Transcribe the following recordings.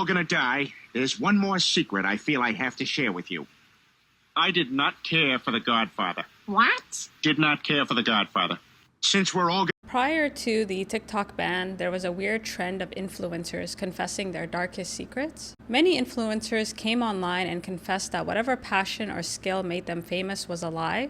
all gonna die, there's one more secret I feel I have to share with you. I did not care for The Godfather. What? Did not care for The Godfather. Since we're all Prior to the TikTok ban, there was a weird trend of influencers confessing their darkest secrets. Many influencers came online and confessed that whatever passion or skill made them famous was a lie.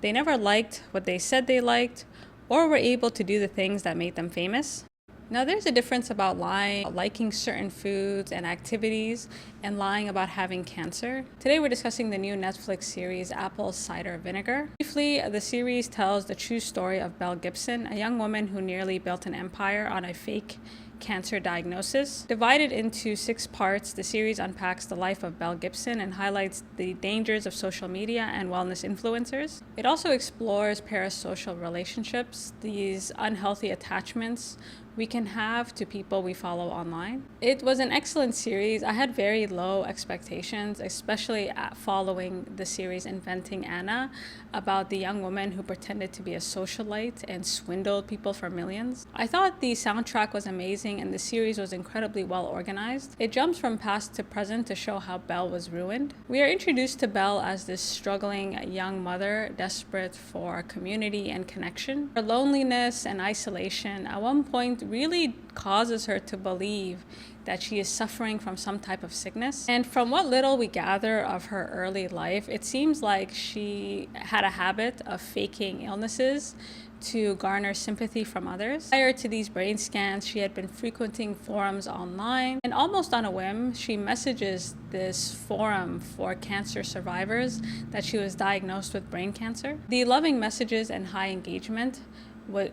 They never liked what they said they liked, or were able to do the things that made them famous. Now, there's a difference about lying, liking certain foods and activities, and lying about having cancer. Today, we're discussing the new Netflix series, Apple Cider Vinegar. Briefly, the series tells the true story of Belle Gibson, a young woman who nearly built an empire on a fake cancer diagnosis. Divided into 6 parts, the series unpacks the life of Belle Gibson and highlights the dangers of social media and wellness influencers. It also explores parasocial relationships, these unhealthy attachments we can have to people we follow online. It was an excellent series. I had very low expectations, especially following the series Inventing Anna, about the young woman who pretended to be a socialite and swindled people for millions. I thought the soundtrack was amazing and the series was incredibly well organized. It jumps from past to present to show how Belle was ruined. We are introduced to Belle as this struggling young mother, desperate for community and connection. Her loneliness and isolation at one point really causes her to believe that she is suffering from some type of sickness. And from what little we gather of her early life, it seems like she had a habit of faking illnesses to garner sympathy from others. Prior to these brain scans, she had been frequenting forums online, and almost on a whim, she messages this forum for cancer survivors that she was diagnosed with brain cancer. The loving messages and high engagement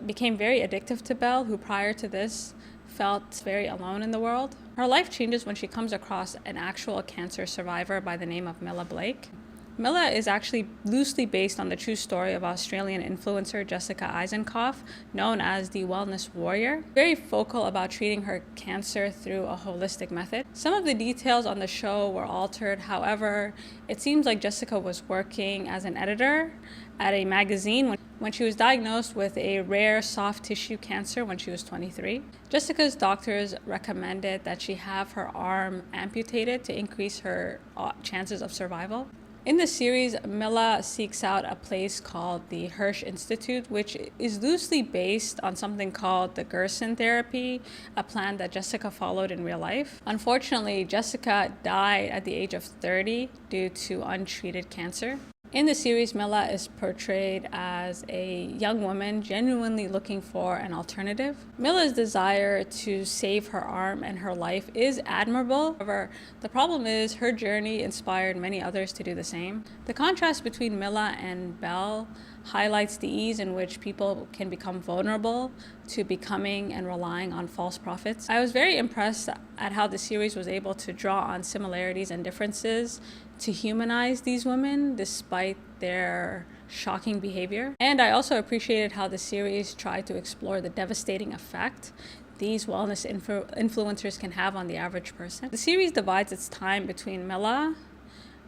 became very addictive to Belle, who prior to this felt very alone in the world. Her life changes when she comes across an actual cancer survivor by the name of Milla Blake. Milla is actually loosely based on the true story of Australian influencer Jessica Eisenkopf, known as the Wellness Warrior. Very focal about treating her cancer through a holistic method. Some of the details on the show were altered. However, it seems like Jessica was working as an editor at a magazine when she was diagnosed with a rare soft tissue cancer when she was 23. Jessica's doctors recommended that she have her arm amputated to increase her chances of survival. In the series, Milla seeks out a place called the Hirsch Institute, which is loosely based on something called the Gerson therapy, a plan that Jessica followed in real life. Unfortunately, Jessica died at the age of 30 due to untreated cancer. In the series, Milla is portrayed as a young woman genuinely looking for an alternative. Milla's desire to save her arm and her life is admirable. However, the problem is her journey inspired many others to do the same. The contrast between Milla and Belle highlights the ease in which people can become vulnerable to becoming and relying on false prophets. I was very impressed at how the series was able to draw on similarities and differences to humanize these women despite their shocking behavior. And I also appreciated how the series tried to explore the devastating effect these wellness influencers can have on the average person. The series divides its time between Milla,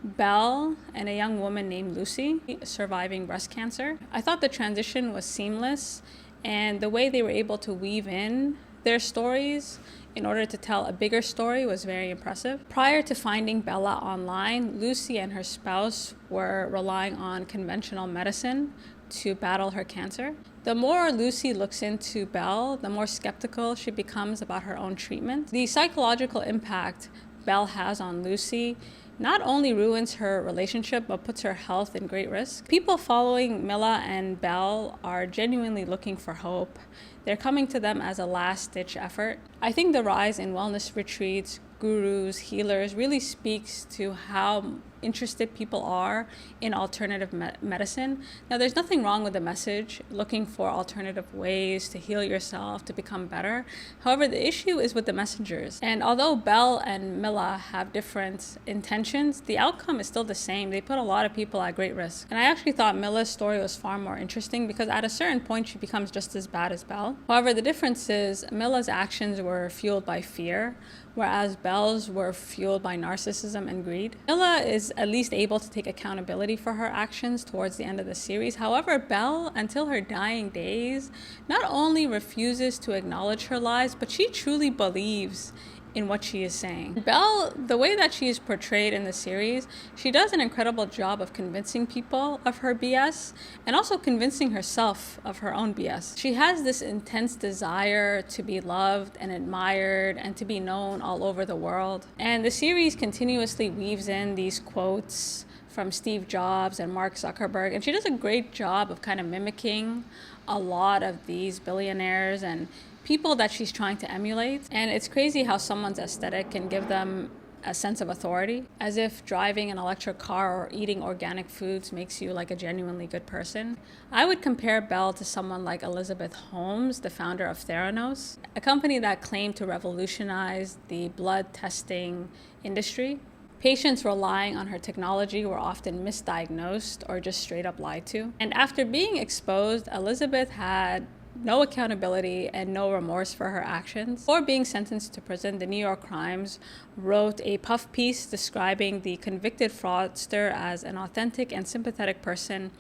Belle, and a young woman named Lucy surviving breast cancer. I thought the transition was seamless, and the way they were able to weave in their stories in order to tell a bigger story was very impressive. Prior to finding Bella online, Lucy and her spouse were relying on conventional medicine to battle her cancer. The more Lucy looks into Belle, the more skeptical she becomes about her own treatment. The psychological impact Belle has on Lucy not only ruins her relationship, but puts her health in great risk. People following Milla and Belle are genuinely looking for hope. They're coming to them as a last-ditch effort. I think the rise in wellness retreats, gurus, healers really speaks to how interested people are in alternative medicine. Now, there's nothing wrong with the message, looking for alternative ways to heal yourself, to become better. However, the issue is with the messengers. And although Belle and Milla have different intentions, the outcome is still the same. They put a lot of people at great risk. And I actually thought Milla's story was far more interesting because at a certain point, she becomes just as bad as Belle. However, the difference is Milla's actions were fueled by fear, whereas Belle's were fueled by narcissism and greed. Milla is at least able to take accountability for her actions towards the end of the series. However, Belle, until her dying days, not only refuses to acknowledge her lies, but she truly believes in what she is saying. Belle, the way that she is portrayed in the series, she does an incredible job of convincing people of her BS and also convincing herself of her own BS. She has this intense desire to be loved and admired and to be known all over the world. And the series continuously weaves in these quotes from Steve Jobs and Mark Zuckerberg, and she does a great job of kind of mimicking a lot of these billionaires and people that she's trying to emulate. And it's crazy how someone's aesthetic can give them a sense of authority, as if driving an electric car or eating organic foods makes you like a genuinely good person. I would compare Belle to someone like Elizabeth Holmes, the founder of Theranos, a company that claimed to revolutionize the blood testing industry. Patients relying on her technology were often misdiagnosed or just straight up lied to. And after being exposed, Elizabeth had no accountability and no remorse for her actions. Before being sentenced to prison, the New York Times wrote a puff piece describing the convicted fraudster as an authentic and sympathetic person,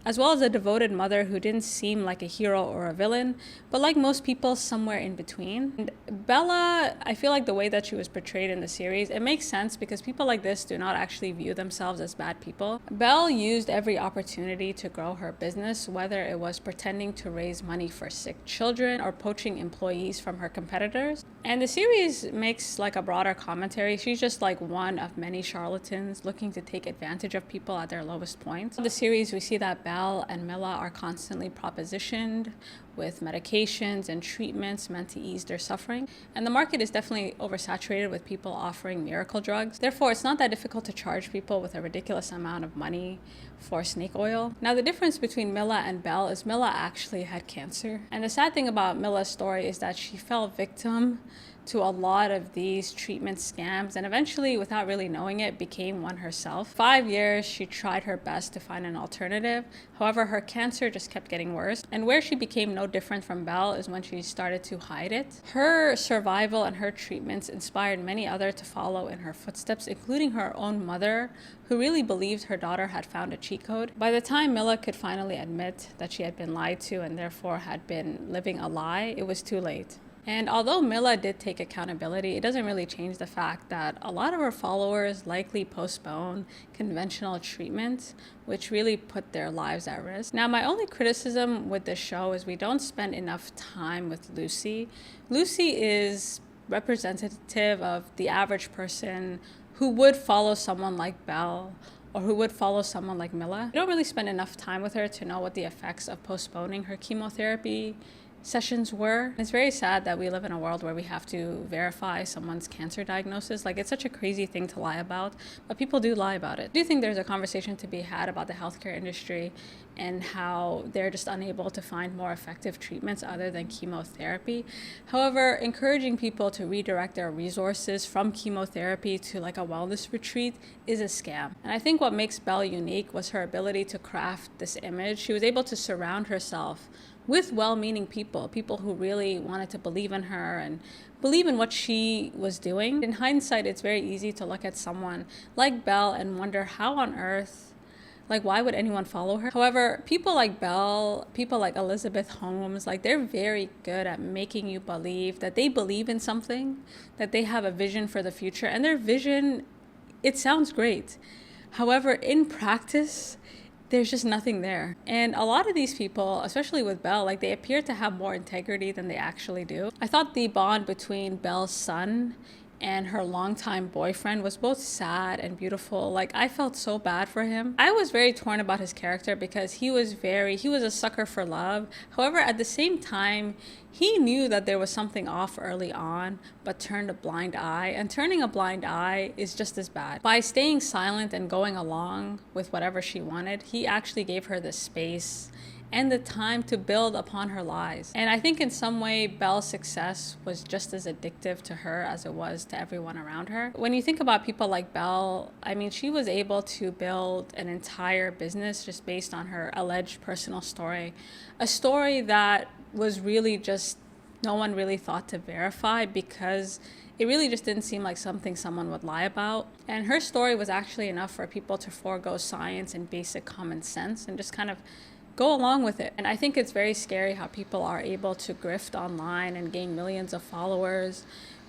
as well as a devoted mother who didn't seem like a hero or a villain, but like most people, somewhere in between. And Bella, I feel like the way that she was portrayed in the series, it makes sense because people like this do not actually view themselves as bad people. Belle used every opportunity to grow her business, whether it was pretending to raise money for sick children or poaching employees from her competitors. And the series makes like a broader commentary. She's just like one of many charlatans looking to take advantage of people at their lowest points. In the series, we see that Belle and Mila are constantly propositioned with medications and treatments meant to ease their suffering. And the market is definitely oversaturated with people offering miracle drugs. Therefore, it's not that difficult to charge people with a ridiculous amount of money for snake oil. Now, the difference between Mila and Belle is Mila actually had cancer. And the sad thing about Mila's story is that she fell victim to a lot of these treatment scams and eventually, without really knowing it, became one herself. 5 years, she tried her best to find an alternative. However, her cancer just kept getting worse. And where she became no different from Belle is when she started to hide it. Her survival and her treatments inspired many others to follow in her footsteps, including her own mother, who really believed her daughter had found a cheat code. By the time Mila could finally admit that she had been lied to and therefore had been living a lie, it was too late. And although Mila did take accountability, it doesn't really change the fact that a lot of her followers likely postpone conventional treatment, which really put their lives at risk. Now, my only criticism with this show is we don't spend enough time with Lucy. Lucy is representative of the average person who would follow someone like Belle or who would follow someone like Mila. We don't really spend enough time with her to know what the effects of postponing her chemotherapy sessions were. It's very sad that we live in a world where we have to verify someone's cancer diagnosis. Like, it's such a crazy thing to lie about, but people do lie about it. I do think there's a conversation to be had about the healthcare industry and how they're just unable to find more effective treatments other than chemotherapy. However, encouraging people to redirect their resources from chemotherapy to like a wellness retreat is a scam. And I think what makes Belle unique was her ability to craft this image. She was able to surround herself with well-meaning people who really wanted to believe in her and believe in what she was doing. In hindsight, it's very easy to look at someone like Belle and wonder how on earth, like, why would anyone follow her? However, people like Belle, people like Elizabeth Holmes, like, they're very good at making you believe that they believe in something, that they have a vision for the future, and their vision, it sounds great. However, in practice, there's just nothing there. And a lot of these people, especially with Belle, like, they appear to have more integrity than they actually do. I thought the bond between Belle's son and her longtime boyfriend was both sad and beautiful. Like, I felt so bad for him. I was very torn about his character because he was a sucker for love. However, at the same time, he knew that there was something off early on, but turned a blind eye. And turning a blind eye is just as bad. By staying silent and going along with whatever she wanted, he actually gave her the space and the time to build upon her lies. And I think in some way, Belle's success was just as addictive to her as it was to everyone around her. When you think about people like Belle, I mean, she was able to build an entire business just based on her alleged personal story. A story that was really just, no one really thought to verify because it really just didn't seem like something someone would lie about. And her story was actually enough for people to forego science and basic common sense and just kind of go along with it. And I think it's very scary how people are able to grift online and gain millions of followers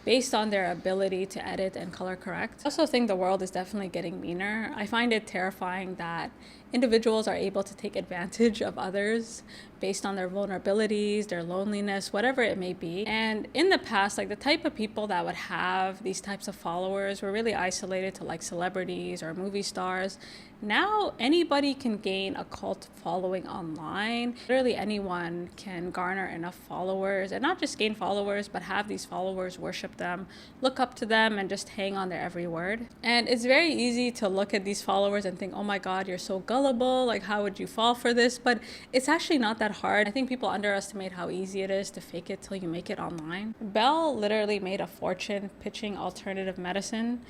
based on their ability to edit and color correct. I also think the world is definitely getting meaner. I find it terrifying that individuals are able to take advantage of others based on their vulnerabilities, their loneliness, whatever it may be. And in the past, like the type of people that would have these types of followers were really isolated to like celebrities or movie stars. Now anybody can gain a cult following online. Literally anyone can garner enough followers, and not just gain followers, but have these followers worship them, look up to them, and just hang on their every word. And it's very easy to look at these followers and think, oh my God, you're so gullible. Like, how would you fall for this? But it's actually not that hard. I think people underestimate how easy it is to fake it till you make it online. Belle literally made a fortune pitching alternative medicine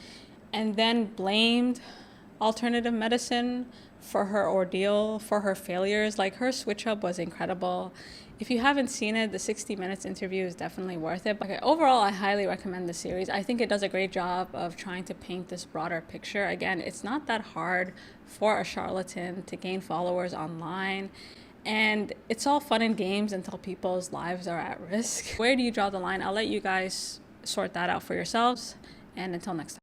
and then blamed alternative medicine for her ordeal, for her failures. Like, her switch up was incredible. If you haven't seen it, the 60 Minutes interview is definitely worth it. Okay, overall, I highly recommend the series. I think it does a great job of trying to paint this broader picture. Again, it's not that hard for a charlatan to gain followers online. And it's all fun and games until people's lives are at risk. Where do you draw the line? I'll let you guys sort that out for yourselves. And until next time.